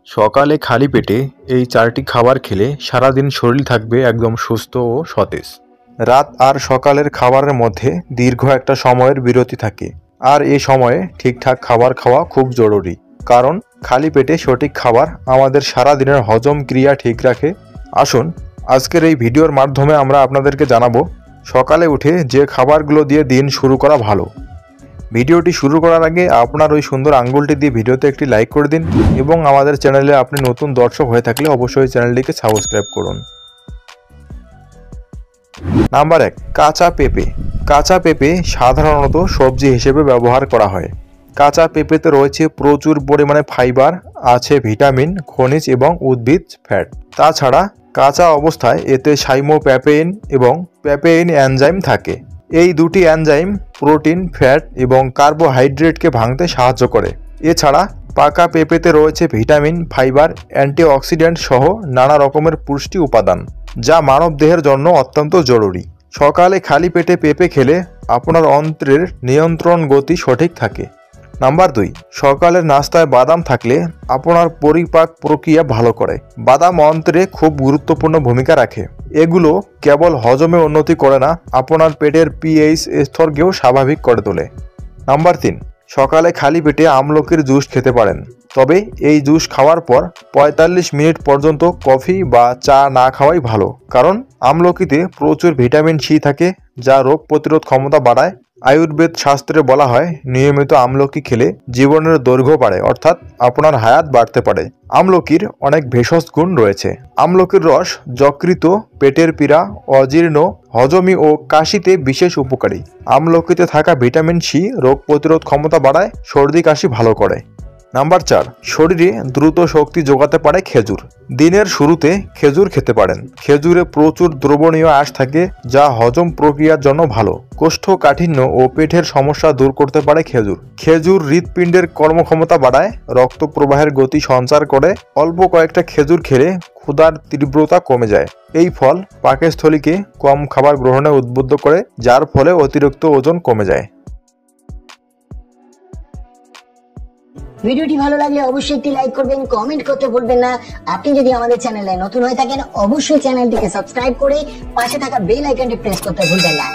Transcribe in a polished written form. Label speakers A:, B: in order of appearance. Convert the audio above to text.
A: সকালে খালি পেটে এই 4টি খাবার খেলে সারাদিন শরীর থাকবে একদম সুস্থ ও সতেজ। রাত আর সকালের খাবারের মধ্যে দীর্ঘ একটা সময়ের বিরতি থাকে, আর এই সময়ে ঠিকঠাক খাবার খাওয়া খুব জরুরি। কারণ খালি পেটে সঠিক খাবার আমাদের সারা দিনের হজম ক্রিয়া ঠিক রাখে। আসুন আজকের এই ভিডিওর মাধ্যমে আমরা আপনাদেরকে জানাবো সকালে উঠে যে খাবারগুলো দিয়ে দিন শুরু করা ভালো। ভিডিওটি শুরু করার আগে আপনার ওই সুন্দর আঙ্গুলটি দিয়ে ভিডিওতে একটি লাইক করে দিন এবং আমাদের চ্যানেলে আপনি নতুন দর্শক হয়ে থাকলে অবশ্যই চ্যানেলটিকে সাবস্ক্রাইব করুন। নাম্বার 1, কাঁচা পেঁপে। কাঁচা পেঁপে সাধারণত সবজি হিসেবে ব্যবহার করা হয়। কাঁচা পেঁপেতে রয়েছে প্রচুর পরিমাণে ফাইবার, আছে ভিটামিন, খনিজ এবং উদ্ভিদ ফ্যাট। তাছাড়া কাঁচা অবস্থায় এতে সাইমোপ্যাপেইন এবং প্যাপেইন এনজাইম থাকে। এই দুটি এনজাইম প্রোটিন, ফ্যাট এবং কার্বোহাইড্রেটকে ভাঙতে সাহায্য করে। এছাড়া পাকা পেঁপেতে রয়েছে ভিটামিন, ফাইবার, অ্যান্টিঅক্সিডেন্ট সহ নানা রকমের পুষ্টি উপাদান, যা মানবদেহের জন্য অত্যন্ত জরুরি। সকালে খালি পেটে পেঁপে খেলে আপনার অন্ত্রের নিয়ন্ত্রণ গতি সঠিক থাকে। নাম্বার 2, সকালের নাস্তায় বাদাম থাকলে আপনার পরিপাক প্রক্রিয়া ভালো করে। বাদাম অন্ত্রে খুব গুরুত্বপূর্ণ ভূমিকা রাখে। এগুলো কেবল হজমে উন্নতি করে না, আপনার পেটের পিএইচ স্তরকেও স্বাভাবিক করে তোলে। নাম্বার 3, সকালে খালি পেটে আমলকির জুস খেতে পারেন, তবে এই জুস খাওয়ার পর 45 মিনিট পর্যন্ত কফি বা চা না খাওয়াই ভালো। কারণ আমলকিতে প্রচুর ভিটামিন সি থাকে, যা রোগ প্রতিরোধ ক্ষমতা বাড়ায়। আয়ুর্বেদ শাস্ত্রে বলা হয় নিয়মিত আমলকি খেলে জীবনের দৈর্ঘ্য বাড়ে, অর্থাৎ আপনার হায়াত বাড়তে পারে। আমলকির অনেক ভেষজ গুণ রয়েছে। আমলকির রস যকৃত, পেটের পীড়া, অজীর্ণ, হজমি ও কাশিতে বিশেষ উপকারী। আমলকিতে থাকা ভিটামিন সি রোগ প্রতিরোধ ক্ষমতা বাড়ায়, সর্দি কাশি ভালো করে। নাম্বার 4, শরীরে দ্রুত শক্তি যোগাতে পারে খেজুর। দিনের শুরুতে খেজুর খেতে পারেন। খেজুরে প্রচুর দ্রবণীয় আঁশ থাকে, যা হজম প্রক্রিয়ার জন্য ভালো। কোষ্ঠকাঠিন্য ও পেটের সমস্যা দূর করতে পারে খেজুর। খেজুর হৃৎপিণ্ডের কর্মক্ষমতা বাড়ায়, রক্ত প্রবাহের গতি সঞ্চার করে। অল্প কয়েকটা খেজুর খেলে ক্ষুধার তীব্রতা কমে যায়। এই ফল পাকস্থলীকে কম খাবার গ্রহণে উদ্বুদ্ধ করে, যার ফলে অতিরিক্ত ওজন কমে যায়।
B: ভিডিওটি ভালো লাগলে অবশ্যই একটি লাইক করবেন, কমেন্ট করতে ভুলবেন না। আপনি যদি আমাদের চ্যানেলে নতুন হয়ে থাকেন অবশ্যই চ্যানেলটিকে সাবস্ক্রাইব করে পাশে থাকা বেল আইকনটি প্রেস করতে ভুলবেন না।